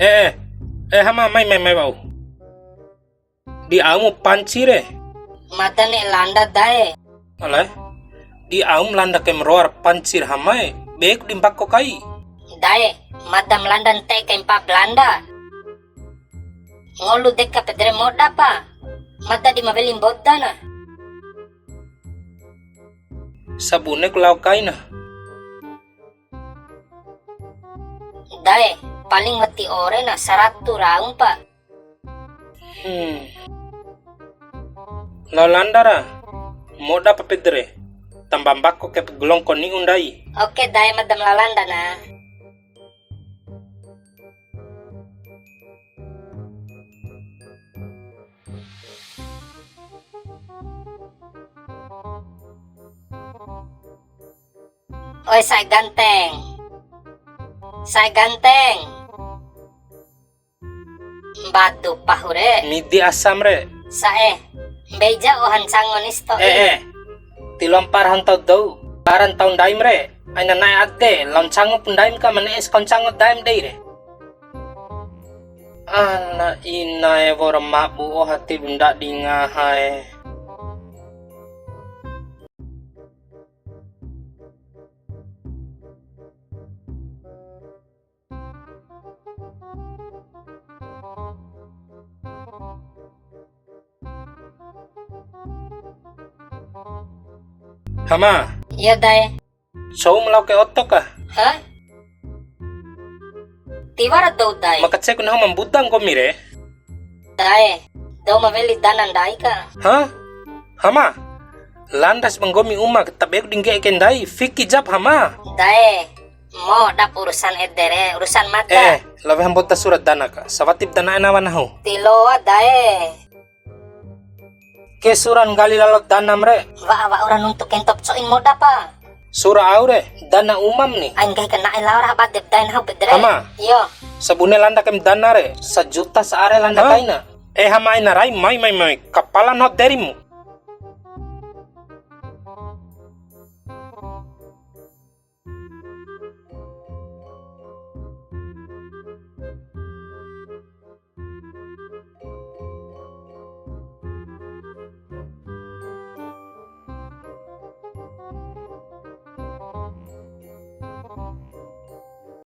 Hama mai bau. Di aum pancire. Madane landa dae. Alai. Di aum landa kem roar pancir hamai. Bek dimpak ko kai. Dae, madam landan te kempa Belanda. Ngolu deka pedre moda pa. Mata di mavelim bodana. Sabune kulau kai na. Dae, paling mati ore na 100 raung pa. Lalandara. Moda pa pedre. Tambambak ko ke gulong ko ni undai. Oke, dae madam lalanda na. Oi, say ganteng. Say ganteng. Batu pahure. Midi asam re. Sae. Beja ohan sangon isto. Tilompar hantau dau. Paran taun daim re. Aina nai adde. Loncango pun daim ka mane es koncango daim dei re. Ana ina e vora mabu o hati bunda di ngahai. Hama, Iya dae. so melau ke otok ka? Hah? Tiwara daw dae. Makatse ko na mambutang ko mire. Dae. Daw maveli danan dae ka. Hah? Hama, landas menggomi umak tapi aku dingge kendai. Fiki jap hama. Dae. Mo dap urusan edere, urusan mata. Lawe hambota surat dana ka. Sawatip dana enawan ho. Tiloa dae. Kesuran gali lalot dana mre. Wa orang untuk kentop soin moda pa. Sura aure dana umam ni. Ain gay kena ilaura ba dep dain hau bedre. Ama. Yo. Sabune landa kem dana re. 1 juta saare landa kaina. Hama ina rai mai. Kapalan hot derimu.